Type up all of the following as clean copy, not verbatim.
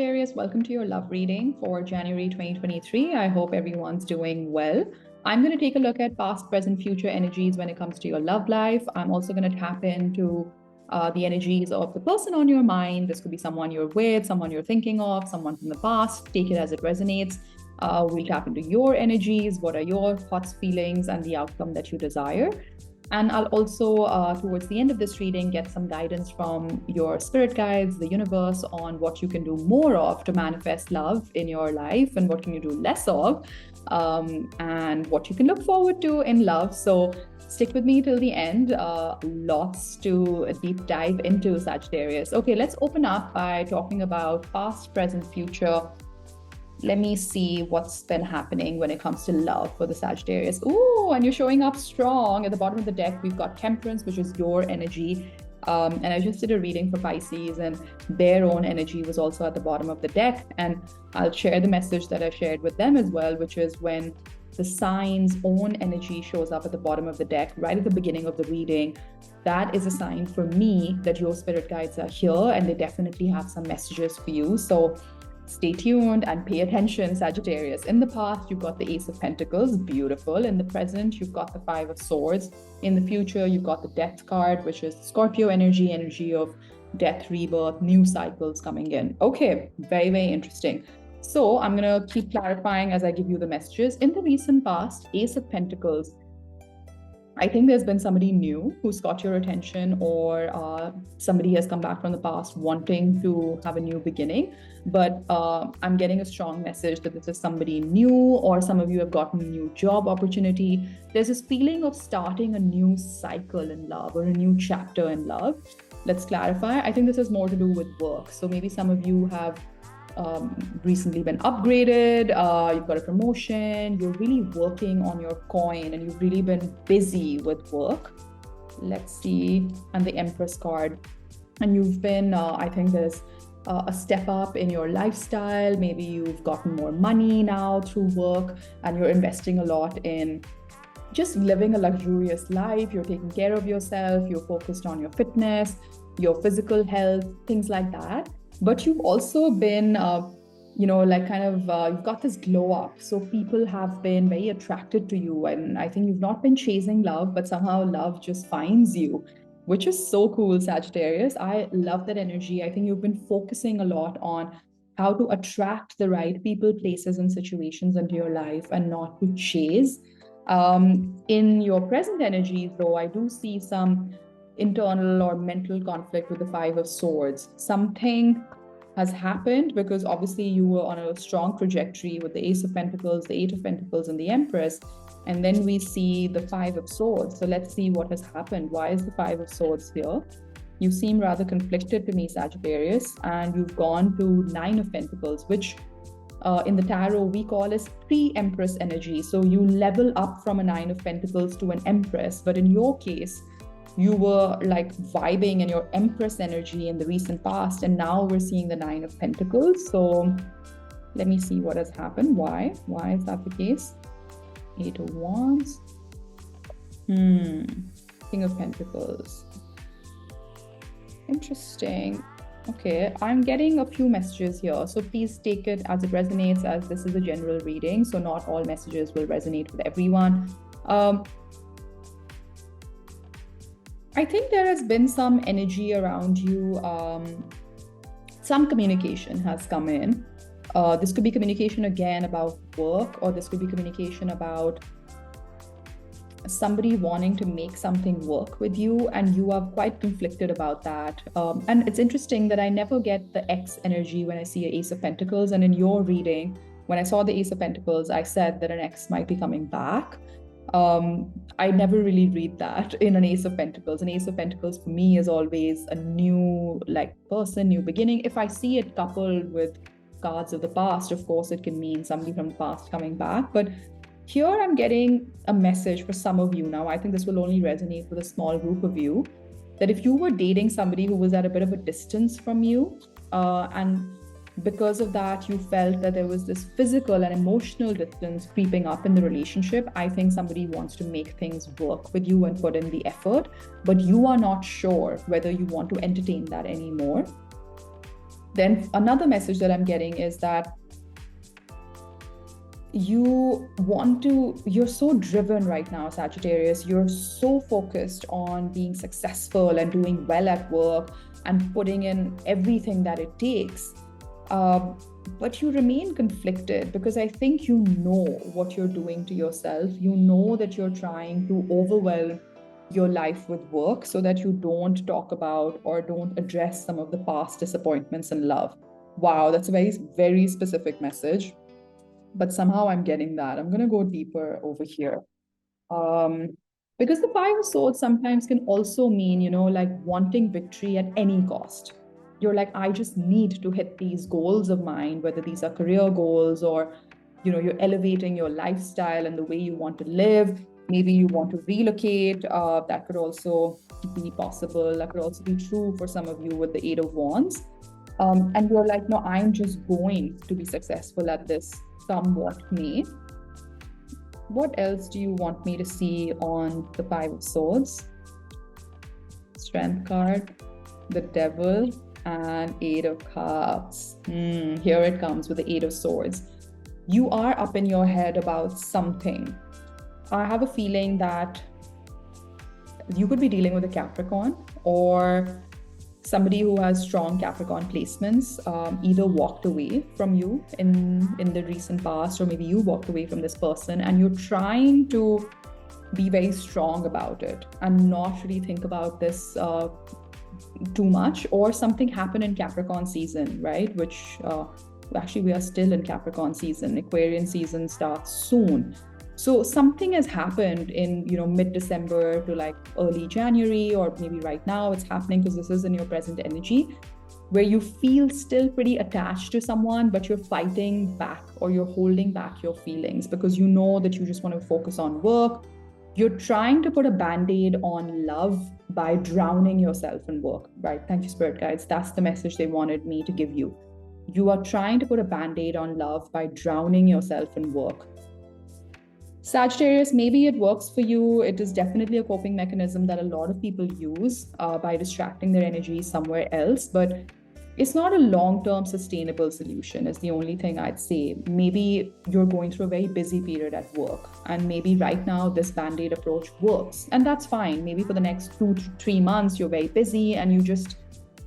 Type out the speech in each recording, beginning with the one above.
Sagittarius, welcome to your love reading for January 2023. I hope everyone's doing well. I'm going to take a look at past, present, future energies when it comes to your love life. I'm also going to tap into the energies of the person on your mind. This could be someone you're with, someone you're thinking of, someone from the past. Take it as it resonates. We'll tap into your energies. What are your thoughts, feelings, and the outcome that you desire? And I'll also, towards the end of this reading, get some guidance from your spirit guides, the universe, on what you can do more of to manifest love in your life and what can you do less of, and what you can look forward to in love. So stick with me till the end. Lots to deep dive into, Sagittarius. Okay, let's open up by talking about past, present, future. Let me see what's been happening when it comes to love for the Sagittarius. Ooh, and you're showing up strong. At the bottom of the deck, we've got Temperance, which is your energy. And I just did a reading for Pisces, and their own energy was also at the bottom of the deck. And I'll share the message that I shared with them as well, which is when the sign's own energy shows up at the bottom of the deck, right at the beginning of the reading, that is a sign for me that your spirit guides are here and they definitely have some messages for you. So stay tuned and pay attention, Sagittarius. In the past, you've got the Ace of Pentacles, beautiful. In the present, you've got the Five of Swords. In the future, you've got the Death card, which is Scorpio energy of death, rebirth, new cycles coming in. Okay, very, very interesting. So I'm going to keep clarifying as I give you the messages. In the recent past, Ace of Pentacles, I think there's been somebody new who's got your attention, or somebody has come back from the past wanting to have a new beginning. But I'm getting a strong message that this is somebody new, or some of you have gotten a new job opportunity. There's this feeling of starting a new cycle in love or a new chapter in love. Let's clarify. I think this has more to do with work. So maybe some of you have recently been upgraded, you've got a promotion, you're really working on your coin and you've really been busy with work. Let's see. And the Empress card. And you've been, I think there's a step up in your lifestyle. Maybe you've gotten more money now through work and you're investing a lot in just living a luxurious life. You're taking care of yourself. You're focused on your fitness, your physical health, things like that. But you've also been, you've got this glow up. So people have been very attracted to you. And I think you've not been chasing love, but somehow love just finds you, which is so cool, Sagittarius. I love that energy. I think you've been focusing a lot on how to attract the right people, places, and situations into your life and not to chase. In your present energies, though, I do see some internal or mental conflict with the Five of Swords. Something has happened because obviously you were on a strong trajectory with the Ace of Pentacles, the Eight of Pentacles, and the Empress. And then we see the Five of Swords. So let's see what has happened. Why is the Five of Swords here? You seem rather conflicted to me, Sagittarius, and you've gone to Nine of Pentacles, which in the tarot we call as pre-Empress energy. So you level up from a Nine of Pentacles to an Empress. But in your case, you were like vibing in your Empress energy in the recent past, and now we're seeing the Nine of Pentacles. So let me see what has happened. Why is that the case? Eight of Wands, King of Pentacles. Interesting. Okay, I'm getting a few messages here, so please take it as it resonates, as this is a general reading, so not all messages will resonate with everyone. I think there has been some energy around you. Some communication has come in. This could be communication again about work, or this could be communication about somebody wanting to make something work with you, and you are quite conflicted about that. And it's interesting that I never get the X energy when I see an Ace of Pentacles. And in your reading, when I saw the Ace of Pentacles, I said that an X might be coming back. I never really read that in an Ace of Pentacles. An Ace of Pentacles for me is always a new person, new beginning. If I see it coupled with cards of the past, of course, it can mean somebody from the past coming back. But here I'm getting a message for some of you now. I think this will only resonate with a small group of you, that if you were dating somebody who was at a bit of a distance from you, and because of that, you felt that there was this physical and emotional distance creeping up in the relationship. I think somebody wants to make things work with you and put in the effort, but you are not sure whether you want to entertain that anymore. Then another message that I'm getting is that you're so driven right now, Sagittarius. You're so focused on being successful and doing well at work and putting in everything that it takes. But you remain conflicted because I think you know what you're doing to yourself. You know that you're trying to overwhelm your life with work so that you don't talk about or don't address some of the past disappointments in love. Wow, that's a very, very specific message, but somehow I'm getting that. I'm going to go deeper over here. Um, because the Five of Swords sometimes can also mean, like wanting victory at any cost. You're like, I just need to hit these goals of mine, whether these are career goals or, you're elevating your lifestyle and the way you want to live. Maybe you want to relocate. That could also be possible. That could also be true for some of you with the Eight of Wands. And you're like, no, I'm just going to be successful at this, somewhat may. What else do you want me to see on the Five of Swords? Strength card, the Devil, and Eight of Cups. Here it comes with the Eight of Swords. You are up in your head about something. I have a feeling that you could be dealing with a Capricorn or somebody who has strong Capricorn placements, either walked away from you in the recent past, or maybe you walked away from this person and you're trying to be very strong about it and not really think about this too much, or something happened in Capricorn season, right? Which actually we are still in Capricorn season. Aquarian season starts soon. So something has happened in, mid-December to like early January, or maybe right now it's happening because this is in your present energy, where you feel still pretty attached to someone, but you're fighting back or you're holding back your feelings because you know that you just want to focus on work. You're trying to put a band-aid on love by drowning yourself in work, right? Thank you, Spirit Guides. That's the message they wanted me to give you. You are trying to put a band-aid on love by drowning yourself in work. Sagittarius, maybe it works for you. It is definitely a coping mechanism that a lot of people use by distracting their energy somewhere else, but it's not a long-term sustainable solution is the only thing I'd say. Maybe you're going through a very busy period at work, and maybe right now this band-aid approach works, and that's fine. Maybe for the next 2 to 3 months, you're very busy and you just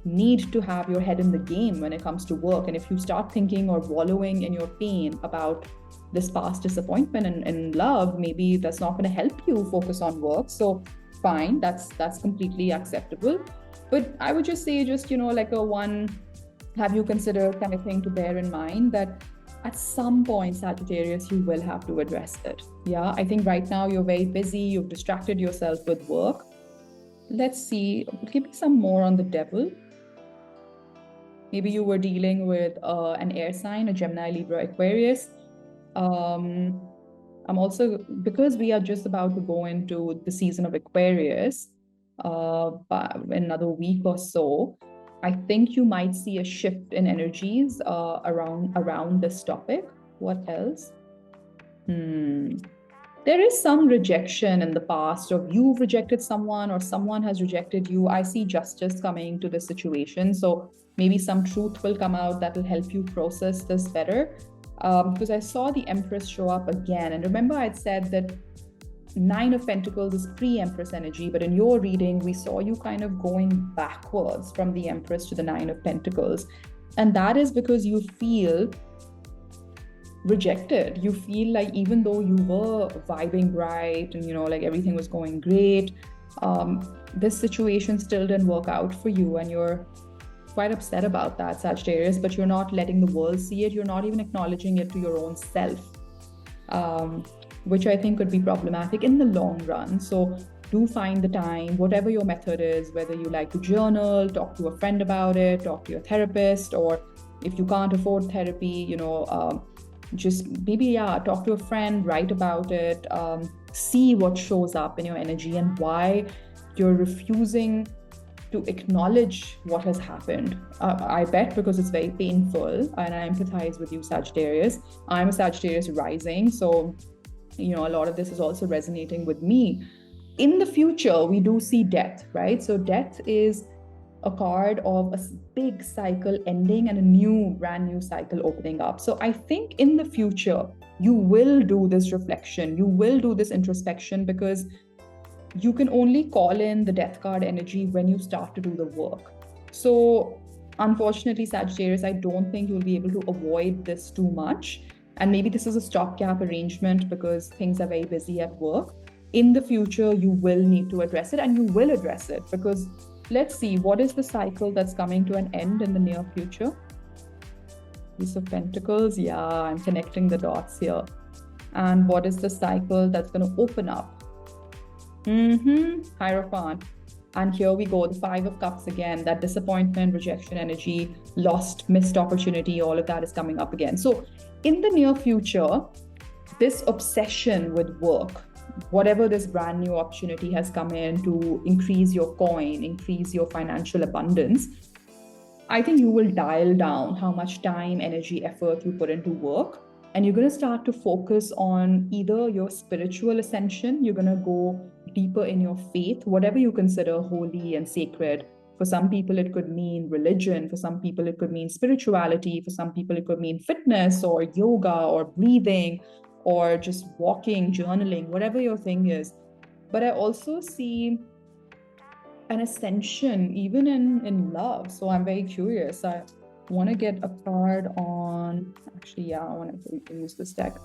need to have your head in the game when it comes to work. And if you start thinking or wallowing in your pain about this past disappointment in love, maybe that's not going to help you focus on work. So fine, that's completely acceptable. But I would just say, like a one, have you considered kind of thing to bear in mind that at some point, Sagittarius, you will have to address it. Yeah, I think right now you're very busy. You've distracted yourself with work. Let's see, give me some more on the Devil. Maybe you were dealing with an air sign, a Gemini, Libra, Aquarius. I'm also, because we are just about to go into the season of Aquarius in another week or so, I think you might see a shift in energies around this topic. What else? There is some rejection in the past, or you've rejected someone or someone has rejected you. I see justice coming to this situation. So maybe some truth will come out that will help you process this better. Because I saw the Empress show up again. And remember, I'd said that Nine of Pentacles is pre-Empress energy, but in your reading, we saw you kind of going backwards from the Empress to the Nine of Pentacles. And that is because you feel rejected. You feel like even though you were vibing right and, like everything was going great, this situation still didn't work out for you. And you're quite upset about that, Sagittarius, but you're not letting the world see it. You're not even acknowledging it to your own self, which I think could be problematic in the long run. So do find the time, whatever your method is, whether you like to journal, talk to a friend about it, talk to your therapist, or if you can't afford therapy, just maybe, talk to a friend, write about it, see what shows up in your energy and why you're refusing to acknowledge what has happened. I bet because it's very painful, and I empathize with you, Sagittarius. I'm a Sagittarius rising, so a lot of this is also resonating with me. In the future, we do see death, right? So death is a card of a big cycle ending and a brand new cycle opening up. So I think in the future, you will do this reflection, you will do this introspection, because you can only call in the death card energy when you start to do the work. So unfortunately, Sagittarius, I don't think you'll be able to avoid this too much. And maybe this is a stopgap arrangement because things are very busy at work. In the future, you will need to address it, and you will address it, because let's see, what is the cycle that's coming to an end in the near future? Ace of Pentacles. Yeah, I'm connecting the dots here. And what is the cycle that's going to open up? Hierophant. And here we go, the Five of Cups again, that disappointment, rejection energy, lost, missed opportunity, all of that is coming up again. So in the near future, this obsession with work, whatever this brand new opportunity has come in to increase your coin, increase your financial abundance, I think you will dial down how much time, energy, effort you put into work. And you're going to start to focus on either your spiritual ascension, you're going to go deeper in your faith, whatever you consider holy and sacred. For some people, it could mean religion. For some people, it could mean spirituality. For some people, it could mean fitness or yoga or breathing or just walking, journaling, whatever your thing is. But I also see an ascension even in love. So I'm very curious. I want to get a card on, actually, yeah, I want to use this deck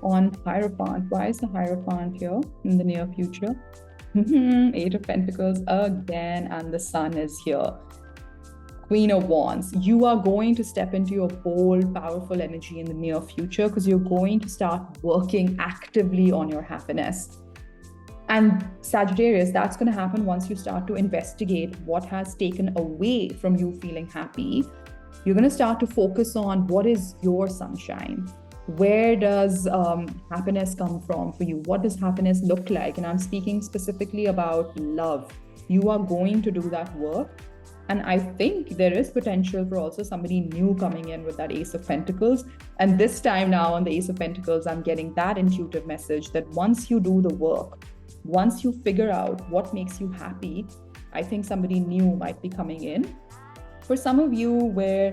on Hierophant. Why is the Hierophant here in the near future? Eight of Pentacles again, and the Sun is here. Queen of Wands. You are going to step into your bold, powerful energy in the near future because you're going to start working actively on your happiness. And Sagittarius, that's going to happen once you start to investigate what has taken away from you feeling happy. You're going to start to focus on what is your sunshine. Where does happiness come from for you? What does happiness look like? And I'm speaking specifically about love. You are going to do that work. And I think there is potential for also somebody new coming in with that Ace of Pentacles. And this time now on the Ace of Pentacles, I'm getting that intuitive message that once you do the work, once you figure out what makes you happy, I think somebody new might be coming in. For some of you where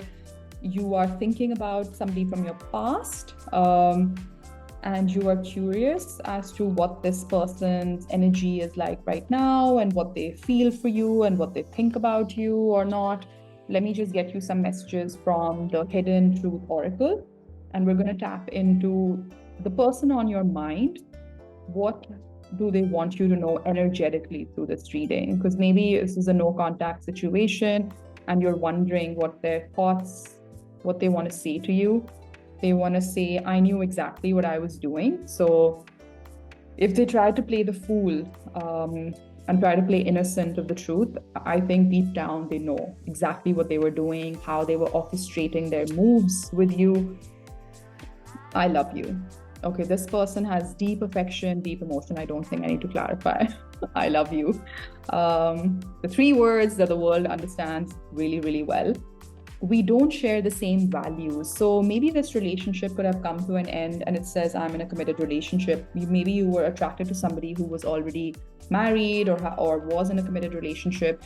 you are thinking about somebody from your past and you are curious as to what this person's energy is like right now and what they feel for you and what they think about you or not, let me just get you some messages from the Hidden Truth Oracle. And we're going to tap into the person on your mind. What do they want you to know energetically through this reading? Because maybe this is a no contact situation and you're wondering what their thoughts, what they want to say to you. They want to say, I knew exactly what I was doing. So if they try to play the fool and try to play innocent of the truth, I think deep down they know exactly what they were doing, how they were orchestrating their moves with you. I love you. Okay, this person has deep affection, deep emotion. I don't think I need to clarify. I love you. The three words that the world understands really, really well. We don't share the same values. So maybe this relationship could have come to an end and it says, I'm in a committed relationship. Maybe you were attracted to somebody who was already married or was in a committed relationship.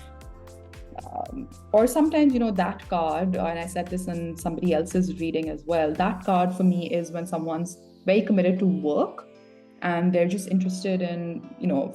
Or sometimes, that card, and I said this in somebody else's reading as well, that card for me is when someone's very committed to work and they're just interested in,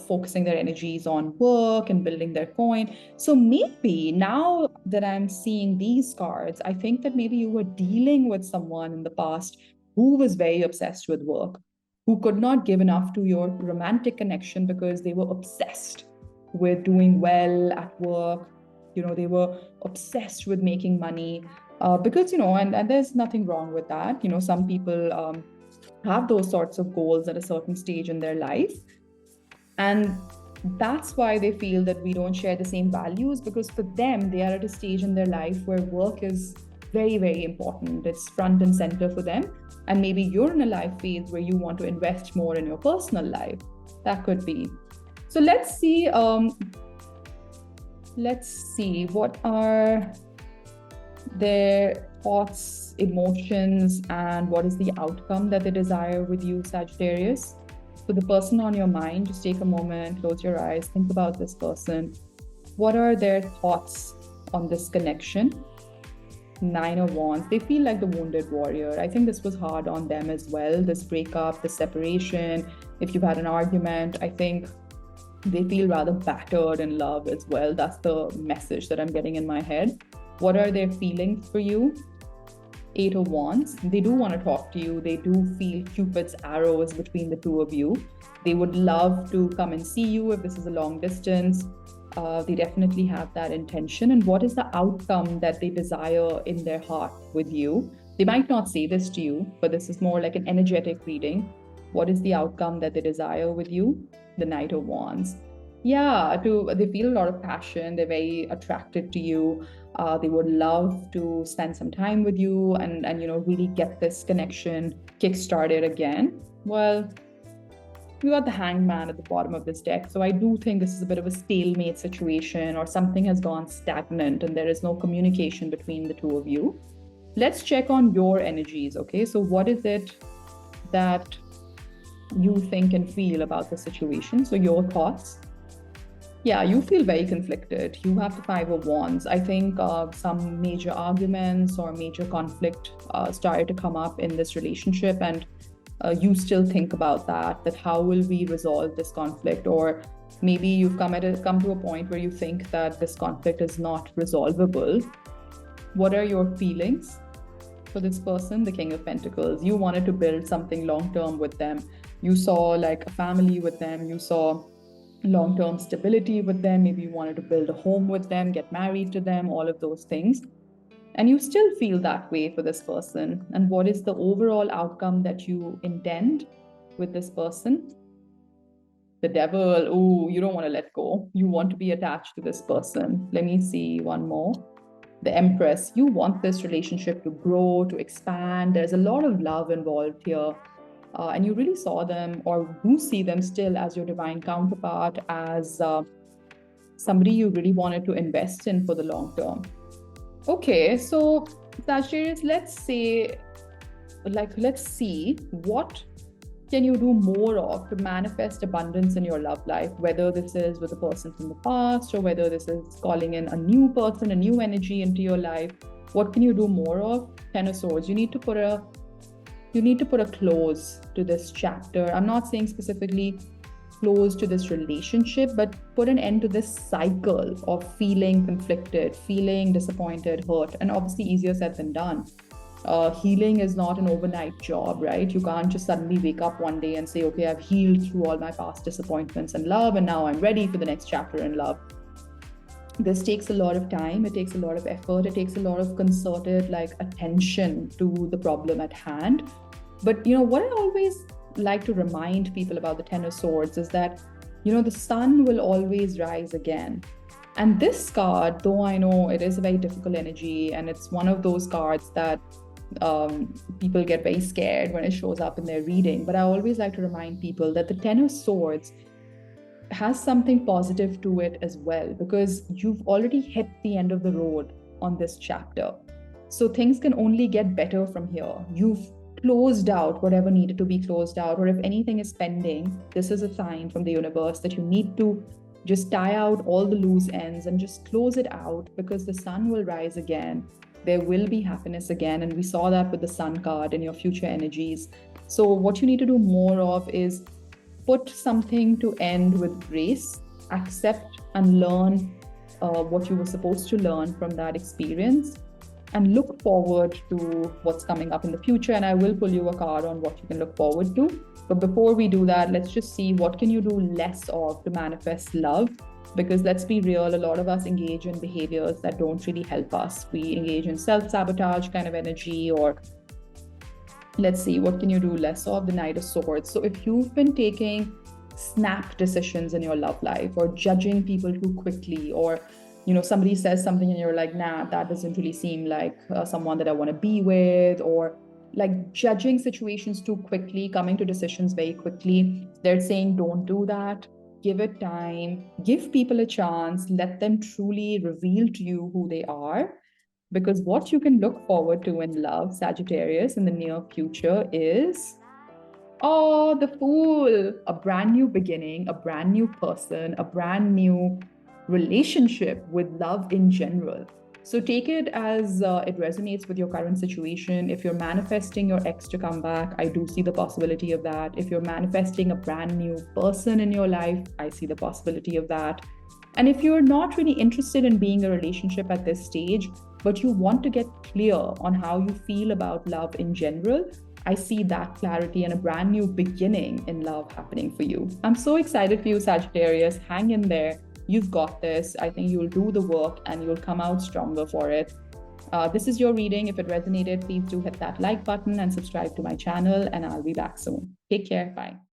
focusing their energies on work and building their coin. So maybe now that I'm seeing these cards, I think that maybe you were dealing with someone in the past who was very obsessed with work, who could not give enough to your romantic connection because they were obsessed with doing well at work. They were obsessed with making money because, and there's nothing wrong with that. Some people have those sorts of goals at a certain stage in their life. And that's why they feel that we don't share the same values, because for them, they are at a stage in their life where work is very, very important. It's front and center for them. And maybe you're in a life phase where you want to invest more in your personal life. That could be. So let's see what are their thoughts, emotions, and what is the outcome that they desire with you, Sagittarius. So the person on your mind, just take a moment, close your eyes, think about this person. What are their thoughts on this connection. 9 of Wands. They feel like the wounded warrior. I think this was hard on them as well. This breakup, this separation. If you've had an argument, I think they feel rather battered in love as well. That's the message that I'm getting in my head. What are their feelings for you? 8 of Wands. They do want to talk to you. They do feel Cupid's arrows between the two of you. They would love to come and see you if this is a long distance. They definitely have that intention. And what is the outcome that they desire in their heart with you? They might not say this to you, but this is more like an energetic reading. What is the outcome that they desire with you? The Knight of Wands. Yeah, they feel a lot of passion. They're very attracted to you. They would love to spend some time with you and really get this connection kick-started again. Well, we got the Hangman at the bottom of this deck. So I do think this is a bit of a stalemate situation, or something has gone stagnant and there is no communication between the two of you. Let's check on your energies, okay? So what is it that you think and feel about the situation? So your thoughts. Yeah, you feel very conflicted. You have the 5 of Wands. I think some major arguments or major conflict started to come up in this relationship, and you still think about that how will we resolve this conflict? Or maybe you've come to a point where you think that this conflict is not resolvable. What are your feelings for this person? The King of Pentacles. You wanted to build something long-term with them. You saw like a family with them. You saw long-term stability with them. Maybe you wanted to build a home with them, get married to them, all of those things. And you still feel that way for this person. And what is the overall outcome that you intend with this person? The Devil. Oh, you don't want to let go. You want to be attached to this person. Let me see one more. The Empress. You want this relationship to grow, to expand. There's a lot of love involved here. And you really saw them, or you see them still as your divine counterpart, as somebody you really wanted to invest in for the long term. Okay, so Sagittarius, let's see what can you do more of to manifest abundance in your love life, whether this is with a person from the past or whether this is calling in a new person, a new energy into your life. What can you do more of? 10 of Swords. You need to put a close to this chapter. I'm not saying specifically close to this relationship, but put an end to this cycle of feeling conflicted, feeling disappointed, hurt, and obviously easier said than done. Healing is not an overnight job, right? You can't just suddenly wake up one day and say, okay, I've healed through all my past disappointments and love, and now I'm ready for the next chapter in love. This takes a lot of time. It takes a lot of effort. It takes a lot of concerted attention to the problem at hand. But what I always like to remind people about the 10 of Swords is that the sun will always rise again. And this card, though I know it is a very difficult energy, and it's one of those cards that people get very scared when it shows up in their reading, but I always like to remind people that the 10 of Swords has something positive to it as well, because you've already hit the end of the road on this chapter. So things can only get better from here. You've closed out whatever needed to be closed out, or if anything is pending, this is a sign from the universe that you need to just tie out all the loose ends and just close it out, because the sun will rise again. There will be happiness again, and we saw that with the Sun card in your future energies. So what you need to do more of is put something to end with grace, accept and learn what you were supposed to learn from that experience, and look forward to what's coming up in the future. And I will pull you a card on what you can look forward to. But before we do that, let's just see what can you do less of to manifest love. Because let's be real, a lot of us engage in behaviors that don't really help us. We engage in self-sabotage kind of energy, or let's see, what can you do less of? The Knight of Swords. So if you've been taking snap decisions in your love life, or judging people too quickly, or somebody says something and you're like, nah, that doesn't really seem like someone that I want to be with, or judging situations too quickly, coming to decisions very quickly, they're saying don't do that. Give it time, give people a chance, let them truly reveal to you who they are. Because what you can look forward to in love, Sagittarius, in the near future is, the Fool, a brand new beginning, a brand new person, a brand new relationship with love in general. So take it as it resonates with your current situation. If you're manifesting your ex to come back, I do see the possibility of that. If you're manifesting a brand new person in your life, I see the possibility of that. And if you're not really interested in being in a relationship at this stage, but you want to get clear on how you feel about love in general, I see that clarity and a brand new beginning in love happening for you. I'm so excited for you, Sagittarius. Hang in there. You've got this. I think you'll do the work and you'll come out stronger for it. This is your reading. If it resonated, please do hit that like button and subscribe to my channel, and I'll be back soon. Take care. Bye.